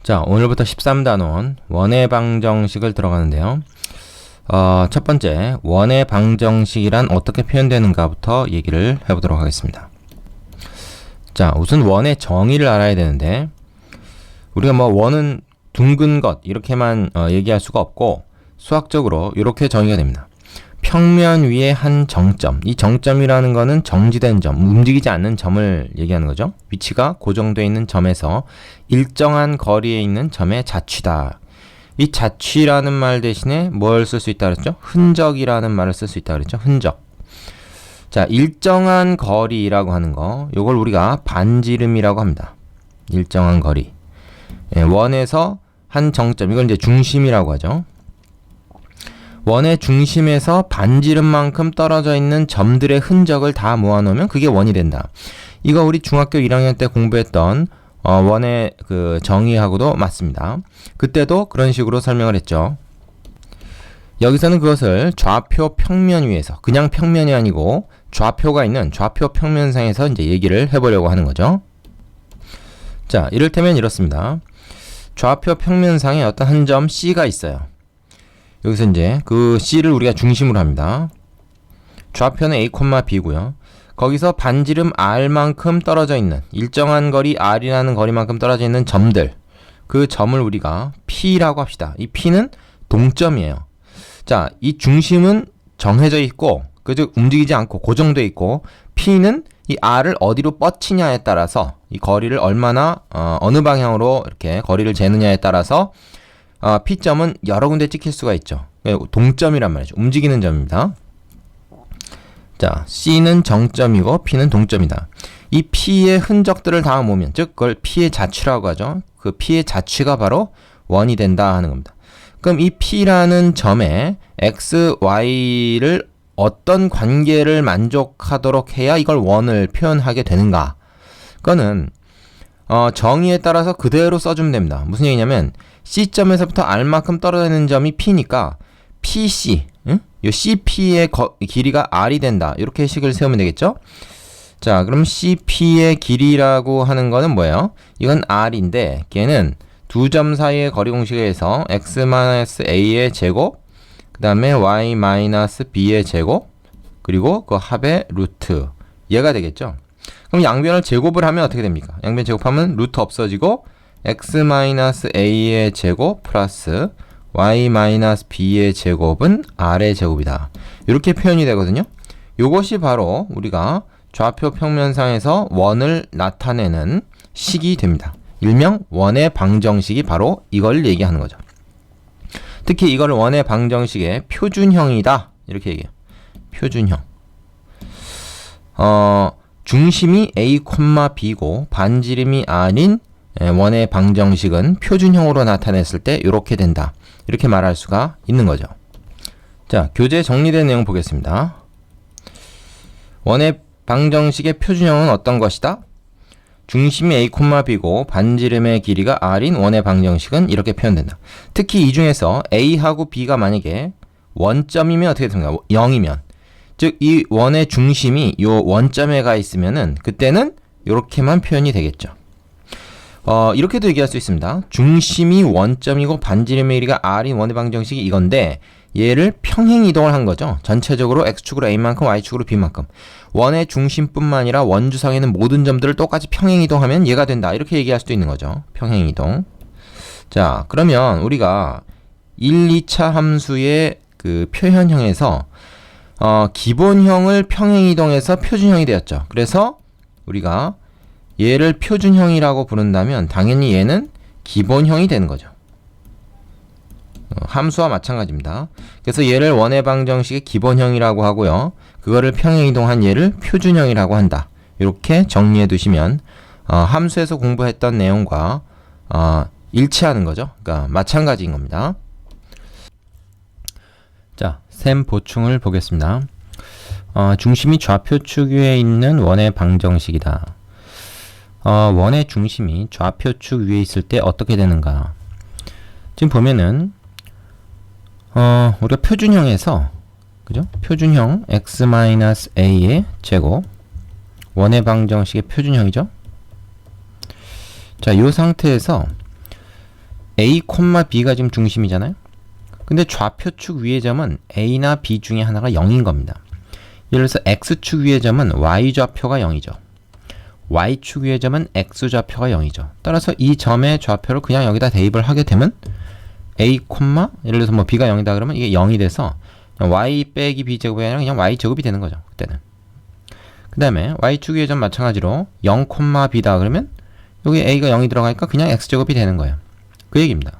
자, 오늘부터 13단원 원의 방정식을 들어가는데요. 첫 번째, 원의 방정식이란 어떻게 표현되는가부터 얘기를 해보도록 하겠습니다. 자, 우선 원의 정의를 알아야 되는데, 우리가 뭐 원은 둥근 것 이렇게만 얘기할 수가 없고, 수학적으로 이렇게 정의가 됩니다. 평면 위에 한 정점, 이 정점이라는 거는 정지된 점, 움직이지 않는 점을 얘기하는 거죠. 위치가 고정되어 있는 점에서 일정한 거리에 있는 점의 자취다. 이 자취라는 말 대신에 뭘 쓸 수 있다 그랬죠? 흔적이라는 말을 쓸 수 있다 그랬죠? 흔적. 자, 일정한 거리라고 하는 거, 요걸 우리가 반지름이라고 합니다. 일정한 거리. 원에서 한 정점, 이걸 이제 중심이라고 하죠. 원의 중심에서 반지름만큼 떨어져 있는 점들의 흔적을 다 모아놓으면 그게 원이 된다. 이거 우리 중학교 1학년 때 공부했던 원의 그 정의하고도 맞습니다. 그때도 그런 식으로 설명을 했죠. 여기서는 그것을 좌표 평면 위에서, 그냥 평면이 아니고 좌표가 있는 좌표 평면상에서 이제 얘기를 해보려고 하는 거죠. 자, 이를테면 이렇습니다. 좌표 평면상에 어떤 한 점 C가 있어요. 여기서 이제 그 C를 우리가 중심으로 합니다. 좌표는 A, B고요. 거기서 반지름 R만큼 떨어져 있는 일정한 거리 R이라는 거리만큼 떨어져 있는 점들, 그 점을 우리가 P라고 합시다. 이 P는 동점이에요. 자, 이 중심은 정해져 있고, 즉 움직이지 않고 고정되어 있고, P는 이 R을 어디로 뻗치냐에 따라서 이 거리를 얼마나 어느 방향으로 이렇게 거리를 재느냐에 따라서 P점은 여러 군데 찍힐 수가 있죠. 동점이란 말이죠. 움직이는 점입니다. 자, C는 정점이고 P는 동점이다. 이 P의 흔적들을 다 모으면, 즉 그걸 P의 자취라고 하죠. 그 P의 자취가 바로 원이 된다 하는 겁니다. 그럼 이 P라는 점에 X, Y를 어떤 관계를 만족하도록 해야 이걸 원을 표현하게 되는가? 그거는 정의에 따라서 그대로 써주면 됩니다. 무슨 얘기냐면 C점에서부터 R만큼 떨어져 있는 점이 P니까 PC, 이 CP의 길이가 R이 된다. 이렇게 식을 세우면 되겠죠? 자, 그럼 CP의 길이라고 하는 거는 뭐예요? 이건 R인데 걔는 두 점 사이의 거리 공식에 의해서 X-A의 제곱, 그 다음에 Y-B의 제곱, 그리고 그 합의 루트, 얘가 되겠죠? 그럼 양변을 제곱을 하면 어떻게 됩니까? 양변 제곱하면 루트 없어지고 x-a의 제곱 플러스 y-b의 제곱은 r의 제곱이다. 이렇게 표현이 되거든요. 이것이 바로 우리가 좌표 평면상에서 원을 나타내는 식이 됩니다. 일명 원의 방정식이 바로 이걸 얘기하는 거죠. 특히 이걸 원의 방정식의 표준형이다. 이렇게 얘기해요. 표준형. 중심이 A, B고 반지름이 R인 원의 방정식은 표준형으로 나타냈을 때 이렇게 된다. 이렇게 말할 수가 있는 거죠. 자, 교재 정리된 내용 보겠습니다. 원의 방정식의 표준형은 어떤 것이다? 중심이 A, B고 반지름의 길이가 R인 원의 방정식은 이렇게 표현된다. 특히 이 중에서 A하고 B가 만약에 원점이면 어떻게 됩니까? 0이면. 즉, 이 원의 중심이 이 원점에 가 있으면은 그때는 이렇게만 표현이 되겠죠. 이렇게도 얘기할 수 있습니다. 중심이 원점이고 반지름의 길이가 R인 원의 방정식이 이건데 얘를 평행 이동을 한 거죠. 전체적으로 X축으로 A만큼 Y축으로 B만큼. 원의 중심뿐만 아니라 원주상에 있는 모든 점들을 똑같이 평행 이동하면 얘가 된다. 이렇게 얘기할 수도 있는 거죠. 평행 이동. 자, 그러면 우리가 1, 2차 함수의 그 표현형에서 기본형을 평행 이동해서 표준형이 되었죠. 그래서 우리가 얘를 표준형이라고 부른다면 당연히 얘는 기본형이 되는 거죠. 함수와 마찬가지입니다. 그래서 얘를 원의 방정식의 기본형이라고 하고요. 그거를 평행 이동한 얘를 표준형이라고 한다. 이렇게 정리해 두시면 함수에서 공부했던 내용과 일치하는 거죠. 그러니까 마찬가지인 겁니다. 자, 셈 보충을 보겠습니다. 중심이 좌표축 위에 있는 원의 방정식이다. 원의 중심이 좌표축 위에 있을 때 어떻게 되는가? 지금 보면은 우리가 표준형에서, 그죠? 표준형 x-a의 제곱, 원의 방정식의 표준형이죠? 자, 이 상태에서 A, B가 지금 중심이잖아요. 근데 좌표축 위의 점은 A나 B 중에 하나가 0인 겁니다. 예를 들어서 X축 위의 점은 Y좌표가 0이죠. Y축 위의 점은 X좌표가 0이죠. 따라서 이 점의 좌표를 그냥 여기다 대입을 하게 되면 A, 예를 들어서 뭐 B가 0이다 그러면 이게 0이 돼서 Y 빼기 B제곱이 아니라 그냥 Y제곱이 되는 거죠. 그때는. 그 다음에 Y축 위의 점 마찬가지로 0, B다 그러면 여기 A가 0이 들어가니까 그냥 X제곱이 되는 거예요. 그 얘기입니다.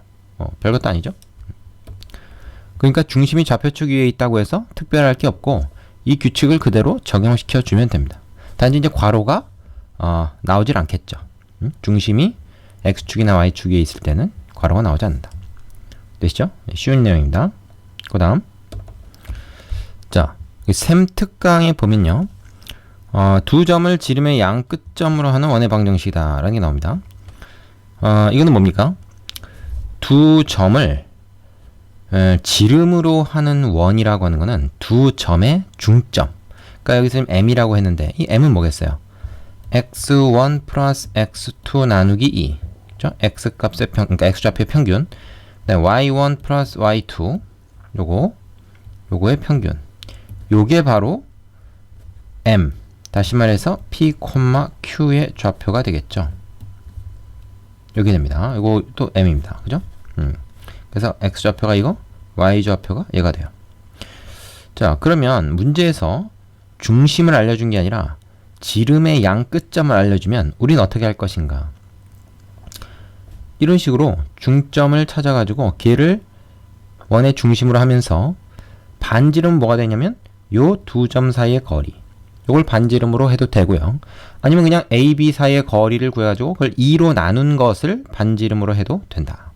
별것도 아니죠. 그러니까 중심이 좌표축 위에 있다고 해서 특별할 게 없고 이 규칙을 그대로 적용시켜 주면 됩니다. 단지 이제 괄호가 나오질 않겠죠. 중심이 X축이나 Y축 위에 있을 때는 괄호가 나오지 않는다. 되시죠? 쉬운 내용입니다. 그 다음 자, 셈 특강에 보면요. 두 점을 지름의 양 끝점으로 하는 원의 방정식이다 라는 게 나옵니다. 이거는 뭡니까? 두 점을 지름으로 하는 원이라고 하는 거는 두 점의 중점. 그러니까 여기서 지금 m이라고 했는데 이 m은 뭐겠어요? x1 플러스 x2 나누기 2. 그렇죠? x 값의 그러니까 x좌표의 평균. 그다음에 y1 플러스 y2. 요거의 평균. 요게 바로 m. 다시 말해서 p, q의 좌표가 되겠죠. 여기 됩니다. 이거 또 m입니다. 그죠? 그래서 x좌표가 이거, y좌표가 얘가 돼요. 자, 그러면 문제에서 중심을 알려준 게 아니라 지름의 양 끝점을 알려주면 우린 어떻게 할 것인가? 이런 식으로 중점을 찾아가지고 걔를 원의 중심으로 하면서 반지름은 뭐가 되냐면 요 두 점 사이의 거리. 요걸 반지름으로 해도 되고요. 아니면 그냥 A, B 사이의 거리를 구해가지고 그걸 2로 나눈 것을 반지름으로 해도 된다.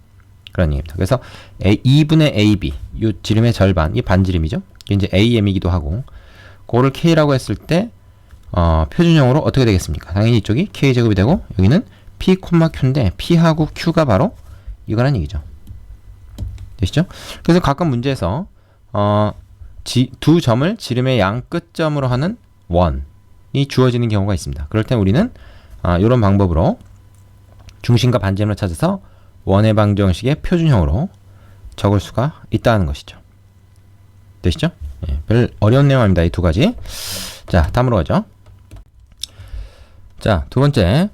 그런 얘기입니다. 그래서 2분의 AB, 요 지름의 절반, 이 반지름이죠. 이게 이제 AM이기도 하고, 그거를 K라고 했을 때, 표준형으로 어떻게 되겠습니까? 당연히 이쪽이 K제곱이 되고, 여기는 P, Q인데, P하고 Q가 바로 이거란 얘기죠. 되시죠? 그래서 가끔 문제에서, 두 점을 지름의 양 끝점으로 하는 원이 주어지는 경우가 있습니다. 그럴 때 우리는, 이런 방법으로 중심과 반지름을 찾아서 원의 방정식의 표준형으로 적을 수가 있다는 것이죠. 되시죠? 예, 별 어려운 내용 아닙니다. 이 두 가지. 자, 다음으로 가죠. 자, 두 번째.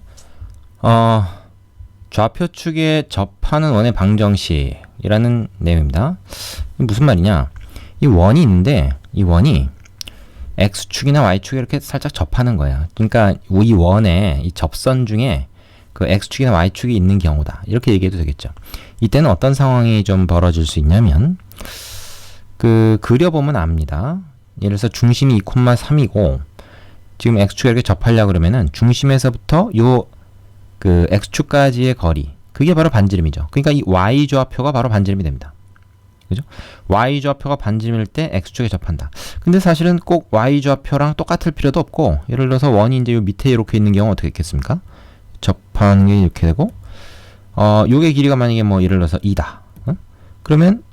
좌표축에 접하는 원의 방정식이라는 내용입니다. 무슨 말이냐? 이 원이 있는데 이 원이 X축이나 Y축에 이렇게 살짝 접하는 거예요. 그러니까 이 원의 이 접선 중에 그 X축이나 Y축이 있는 경우다. 이렇게 얘기해도 되겠죠. 이때는 어떤 상황이 좀 벌어질 수 있냐면 그려보면 압니다. 예를 들어서 중심이 2,3이고 지금 X축에 이렇게 접하려고 그러면은 중심에서부터 요 X축까지의 거리, 그게 바로 반지름이죠. 그러니까 이 Y좌표가 바로 반지름이 됩니다. 그죠? Y좌표가 반지름일 때 X축에 접한다. 근데 사실은 꼭 Y좌표랑 똑같을 필요도 없고, 예를 들어서 원이 이제 요 밑에 이렇게 있는 경우 어떻게 했겠습니까? 접하는 게 이렇게 되고, 요게 길이가 만약에 뭐 예를 들어서 2다. 그러면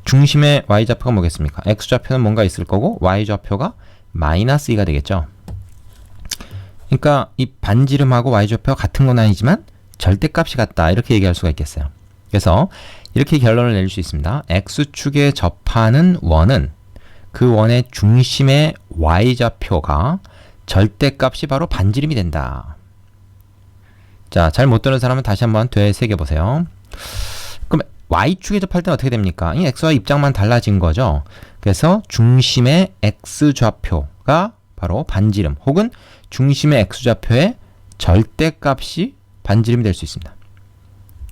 중심의 Y좌표가 뭐겠습니까? X좌표는 뭔가 있을 거고, Y좌표가 마이너스 2가 되겠죠. 그러니까 이 반지름하고 Y좌표가 같은 건 아니지만 절대값이 같다. 이렇게 얘기할 수가 있겠어요. 그래서 이렇게 결론을 내릴 수 있습니다. X축에 접하는 원은 그 원의 중심의 Y좌표가 절대값이 바로 반지름이 된다. 자, 잘 못 들은 사람은 다시 한번 되새겨보세요. 그럼 Y축에 접할 때는 어떻게 됩니까? 이 X와 입장만 달라진 거죠. 그래서 중심의 X좌표가 바로 반지름, 혹은 중심의 X좌표의 절대값이 반지름이 될 수 있습니다.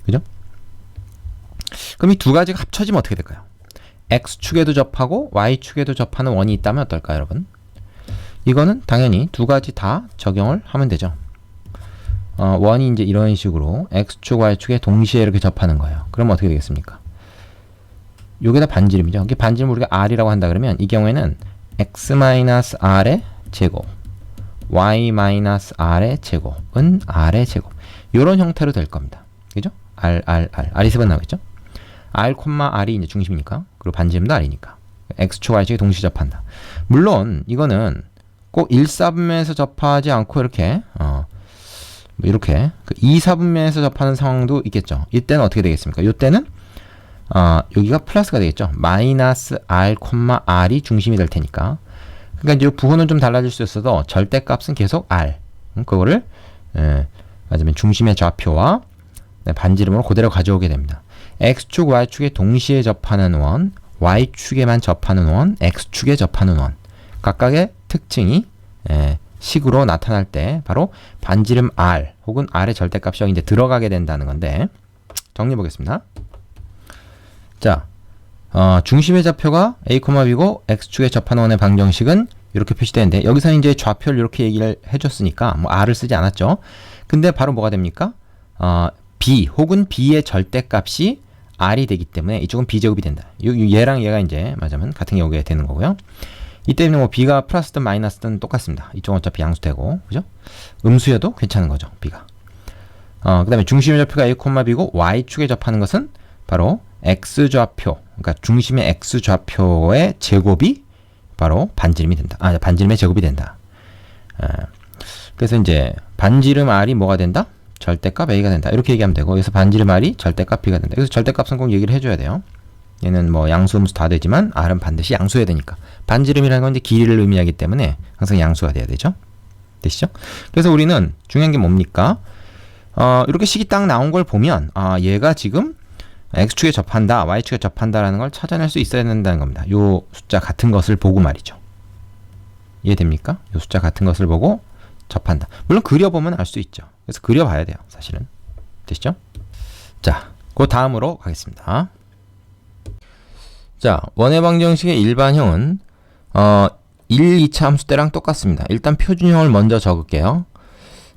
그죠? 그럼 이 두 가지가 합쳐지면 어떻게 될까요? X축에도 접하고 Y축에도 접하는 원이 있다면 어떨까요, 여러분? 이거는 당연히 두 가지 다 적용을 하면 되죠. 원이 이제 이런 식으로 X축, Y축에 동시에 이렇게 접하는 거예요. 그럼 어떻게 되겠습니까? 요게 다 반지름이죠. 이게 반지름 우리가 R이라고 한다 그러면 이 경우에는 X-R의 제곱, Y-R의 제곱은 R의 제곱. 요런 형태로 될 겁니다. 그죠? R이 세 번 나오겠죠? R, R이 이제 중심이니까. 그리고 반지름도 R이니까. X축, Y축에 동시에 접한다. 물론, 이거는 꼭 일사분면에서 접하지 않고 이렇게, 뭐 이렇게 2, 4분면에서 접하는 상황도 있겠죠. 이때는 어떻게 되겠습니까? 이때는 여기가 플러스가 되겠죠. 마이너스 r, r이 중심이 될 테니까. 그러니까 이제 부호는 좀 달라질 수 있어도 절대값은 계속 r. 그거를 맞으면 중심의 좌표와 반지름으로 그대로 가져오게 됩니다. x축, y축에 동시에 접하는 원, y축에만 접하는 원, x축에 접하는 원. 각각의 특징이 식으로 나타날 때 바로 반지름 r 혹은 r의 절대값이 여기 이제 들어가게 된다는 건데 정리해 보겠습니다. 자, 중심의 좌표가 a, b고 x축에 접하는 원의 방정식은 이렇게 표시되는데 여기서 이제 좌표를 이렇게 얘기를 해줬으니까 뭐 r을 쓰지 않았죠. 근데 바로 뭐가 됩니까? b 혹은 b의 절대값이 r이 되기 때문에 이쪽은 b제곱이 된다. 얘랑 얘가 이제 맞으면 같은 경우가 되는 거고요. 이때는 뭐 b가 플러스든 마이너스든 똑같습니다. 이쪽은 어차피 양수되고, 그죠? 음수여도 괜찮은 거죠, b가. 그 다음에 중심의 좌표가 a, b고 y축에 접하는 것은 바로 x좌표, 그러니까 중심의 x좌표의 제곱이 바로 반지름이 된다. 반지름의 제곱이 된다. 그래서 이제 반지름 r이 뭐가 된다? 절대값 a가 된다. 이렇게 얘기하면 되고, 여기서 반지름 r이 절대값 b가 된다. 그래서 절대값은 꼭 얘기를 해줘야 돼요. 얘는 뭐 양수, 음수 다 되지만 r은 반드시 양수해야 되니까. 반지름이라는 건 이제 길이를 의미하기 때문에 항상 양수가 돼야 되죠. 되시죠? 그래서 우리는 중요한 게 뭡니까? 이렇게 식이 딱 나온 걸 보면 얘가 지금 x축에 접한다, y축에 접한다라는 걸 찾아낼 수 있어야 된다는 겁니다. 요 숫자 같은 것을 보고 말이죠. 이해됩니까? 요 숫자 같은 것을 보고 접한다. 물론 그려보면 알 수 있죠. 그래서 그려봐야 돼요, 사실은. 되시죠? 자, 그 다음으로 가겠습니다. 자, 원의 방정식의 일반형은 1, 2차 함수 때랑 똑같습니다. 일단 표준형을 먼저 적을게요.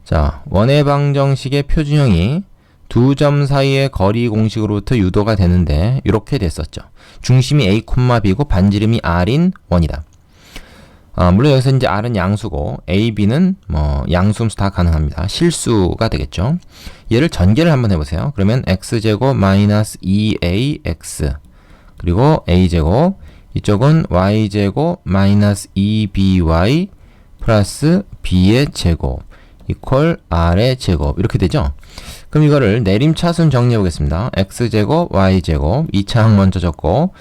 자, 원의 방정식의 표준형이 두 점 사이의 거리 공식으로부터 유도가 되는데 이렇게 됐었죠. 중심이 a, b고 반지름이 r인 원이다. 물론 여기서 이제 r은 양수고 a, b는 뭐 양수음수 다 가능합니다. 실수가 되겠죠. 얘를 전개를 한번 해보세요. 그러면 x제곱 마이너스 2ax 그리고 a제곱, 이쪽은 y제곱 마이너스 2by 플러스 b의 제곱 이퀄 r의 제곱 이렇게 되죠. 그럼 이거를 내림차순 정리해 보겠습니다. x제곱 y제곱 2차항 먼저 적고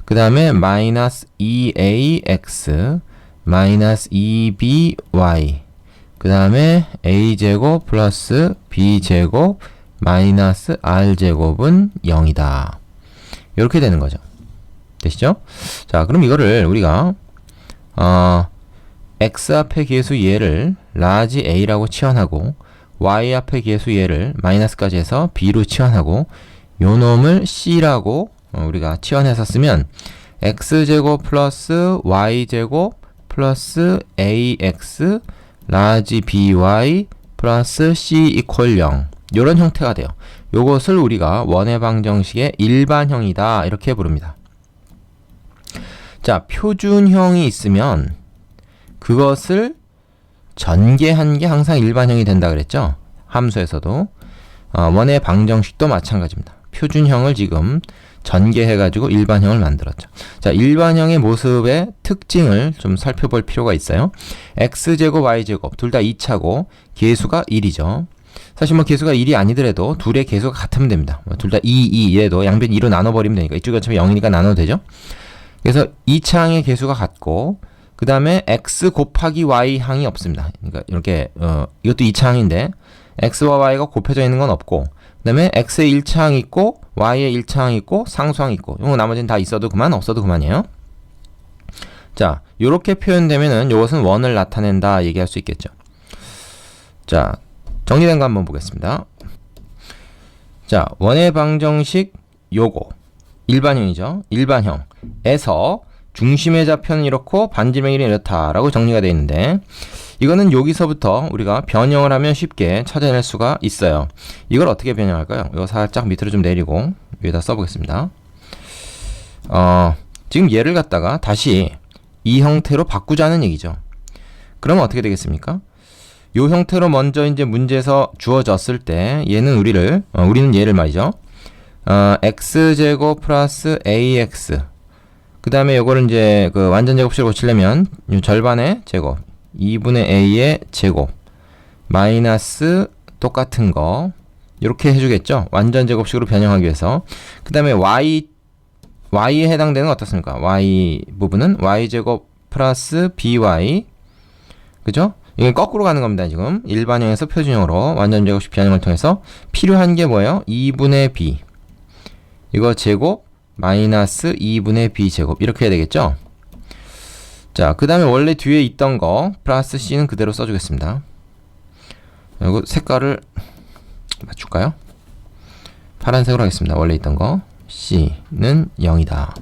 그 다음에 마이너스 2ax 마이너스 2by 그 다음에 a제곱 플러스 b제곱 마이너스 r제곱은 0이다. 이렇게 되는 거죠. 되시죠? 자, 그럼 이거를 우리가 x 앞의 계수 얘를 라지 a라고 치환하고 y 앞의 계수 얘를 마이너스까지 해서 b로 치환하고 요 놈을 c라고 우리가 치환해서 쓰면 x제곱 플러스 y제곱 플러스 ax 라지 by 플러스 c 이퀄 0 요런 형태가 돼요. 요것을 우리가 원의 방정식의 일반형이다 이렇게 부릅니다. 자, 표준형이 있으면 그것을 전개한 게 항상 일반형이 된다 그랬죠. 함수에서도 원의 방정식도 마찬가지입니다. 표준형을 지금 전개해가지고 일반형을 만들었죠. 자, 일반형의 모습의 특징을 좀 살펴볼 필요가 있어요. x제곱 y제곱 둘 다 2차고 계수가 1이죠. 사실 뭐 계수가 1이 아니더라도 둘의 계수가 같으면 됩니다. 둘 다 2 이래도 양변 2로 나눠버리면 되니까 이쪽이 어차피 0이니까 나눠도 되죠. 그래서 2차항의 계수가 같고 그 다음에 x 곱하기 y 항이 없습니다. 그러니까 이렇게 이것도 2차항인데 x와 y가 곱해져 있는 건 없고 그 다음에 x의 1차항이 있고 y의 1차항이 있고 상수항이 있고 이거 나머지는 다 있어도 그만 없어도 그만이에요. 자, 요렇게 표현되면은 이것은 원을 나타낸다 얘기할 수 있겠죠. 자, 정리된 거 한번 보겠습니다. 자, 원의 방정식 요거 일반형이죠. 일반형에서 중심의 좌표는 이렇고 반지름의 길이는 이렇다라고 정리가 되어 있는데 이거는 여기서부터 우리가 변형을 하면 쉽게 찾아낼 수가 있어요. 이걸 어떻게 변형할까요? 이거 살짝 밑으로 좀 내리고 위에다 써보겠습니다. 지금 얘를 갖다가 다시 이 형태로 바꾸자는 얘기죠. 그러면 어떻게 되겠습니까? 이 형태로 먼저 이제 문제에서 주어졌을 때 얘는 우리는 얘를 말이죠. x제곱 플러스 ax 그 다음에 요거를 이제 그 완전 제곱식으로 고치려면 요 절반의 제곱 2분의 a의 제곱 마이너스 똑같은 거 이렇게 해주겠죠. 완전 제곱식으로 변형하기 위해서. 그 다음에 y에 해당되는 건 어떻습니까? y 부분은 y제곱 플러스 by, 그죠? 이게 거꾸로 가는 겁니다. 지금 일반형에서 표준형으로 완전 제곱식 변형을 통해서 필요한 게 뭐예요? 2분의 b, 이거 제곱 마이너스 2분의 b 제곱, 이렇게 해야 되겠죠? 자, 그 다음에 원래 뒤에 있던 거 플러스 c는 그대로 써주겠습니다. 그리고 색깔을 맞출까요? 파란색으로 하겠습니다. 원래 있던 거 c는 0이다.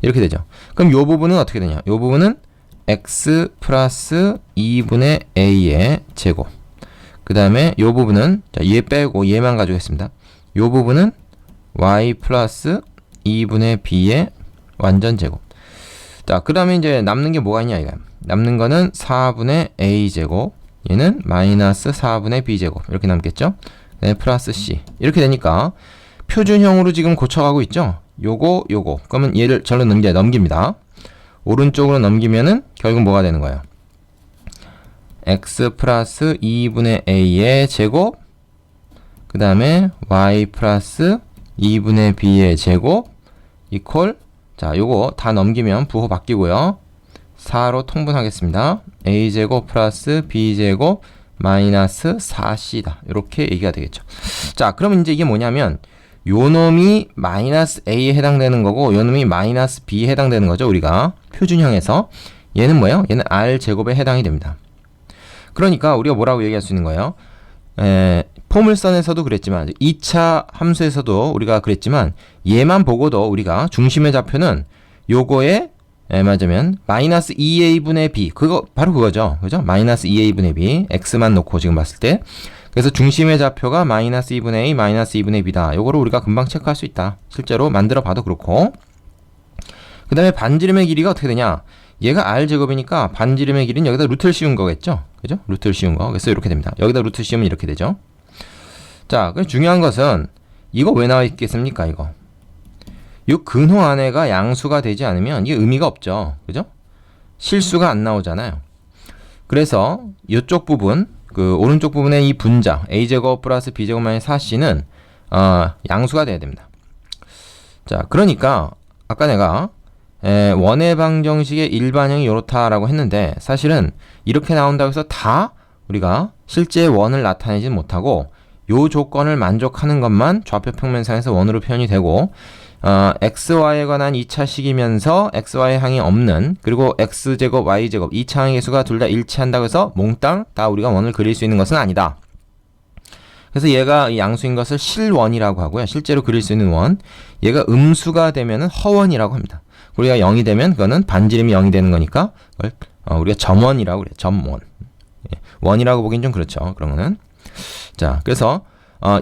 이렇게 되죠. 그럼 요 부분은 어떻게 되냐? 요 부분은 x 플러스 2분의 a의 제곱. 그 다음에 요 부분은, 자, 얘 빼고 얘만 가져오겠습니다. 요 부분은 y 플러스 2분의 b의 완전 제곱. 자, 그 다음에 이제 남는 게 뭐가 있냐, 이거. 남는 거는 4분의 a 제곱, 얘는 마이너스 4분의 b 제곱, 이렇게 남겠죠? 네, 플러스 c. 이렇게 되니까 표준형으로 지금 고쳐가고 있죠? 요거. 그러면 얘를 절로 넘깁니다. 오른쪽으로 넘기면은 결국 뭐가 되는 거예요? x 플러스 2분의 a의 제곱, 그 다음에 y 플러스 2분의 b의 제곱, 이퀄, 자, 요거 다 넘기면 부호 바뀌고요. 4로 통분하겠습니다. a제곱 플러스 b제곱 마이너스 4c다. 이렇게 얘기가 되겠죠. 자, 그러면 이제 이게 뭐냐면 요 놈이 마이너스 a에 해당되는 거고 요 놈이 마이너스 b에 해당되는 거죠. 우리가 표준형에서. 얘는 뭐예요? 얘는 r제곱에 해당이 됩니다. 그러니까 우리가 뭐라고 얘기할 수 있는 거예요? 포물선에서도 그랬지만 2차 함수에서도 우리가 그랬지만 얘만 보고도 우리가 중심의 좌표는 요거에 맞으면 마이너스 2a분의 b, 그거 바로 그거죠. 그죠? 마이너스 2a분의 b, x만 놓고 지금 봤을 때. 그래서 중심의 좌표가 마이너스 2분의 a, 마이너스 2분의 b다. 요거를 우리가 금방 체크할 수 있다. 실제로 만들어 봐도 그렇고. 그 다음에 반지름의 길이가 어떻게 되냐? 얘가 r제곱이니까 반지름의 길이는 여기다 루트를 씌운 거겠죠? 그죠? 루트를 씌운 거. 그래서 이렇게 됩니다. 여기다 루트 씌우면 이렇게 되죠. 자, 그럼 중요한 것은 이거 왜 나와 있겠습니까? 이거. 이 근호 안에가 양수가 되지 않으면 이게 의미가 없죠. 그죠? 실수가 안 나오잖아요. 그래서 이쪽 부분, 그 오른쪽 부분의 이 분자 a제곱 플러스 b제곱 마이너스 4c는 양수가 돼야 됩니다. 자, 그러니까 아까 내가 원의 방정식의 일반형이 이렇다라고 했는데 사실은 이렇게 나온다고 해서 다 우리가 실제 원을 나타내지 못하고 요 조건을 만족하는 것만 좌표 평면상에서 원으로 표현이 되고 xy에 관한 2차식이면서 xy 항이 없는, 그리고 x제곱 y제곱 2차 항의 개수가 둘 다 일치한다고 해서 몽땅 다 우리가 원을 그릴 수 있는 것은 아니다. 그래서 얘가 양수인 것을 실원이라고 하고요. 실제로 그릴 수 있는 원. 얘가 음수가 되면은 허원이라고 합니다. 우리가 0이 되면 그거는 반지름이 0이 되는 거니까 그걸 우리가 점원이라고 그래요. 점원. 원이라고 보긴 좀 그렇죠. 그런 거는. 자, 그래서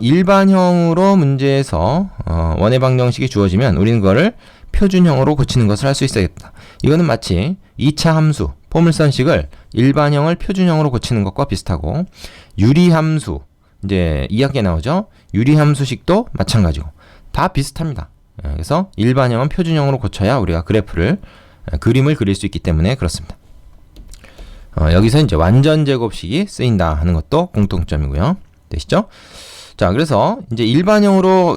일반형으로 문제에서 원의 방정식이 주어지면 우리는 그거를 표준형으로 고치는 것을 할 수 있어야겠다. 이거는 마치 2차 함수, 포물선식을 일반형을 표준형으로 고치는 것과 비슷하고, 유리함수, 이제 2학기에 나오죠. 유리함수식도 마찬가지고 다 비슷합니다. 그래서 일반형은 표준형으로 고쳐야 우리가 그래프를, 그림을 그릴 수 있기 때문에 그렇습니다. 여기서 이제 완전 제곱식이 쓰인다 하는 것도 공통점이고요. 되시죠? 자, 그래서 이제 일반형으로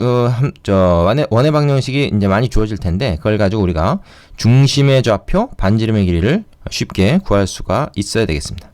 원의 방정식이 이제 많이 주어질 텐데 그걸 가지고 우리가 중심의 좌표, 반지름의 길이를 쉽게 구할 수가 있어야 되겠습니다.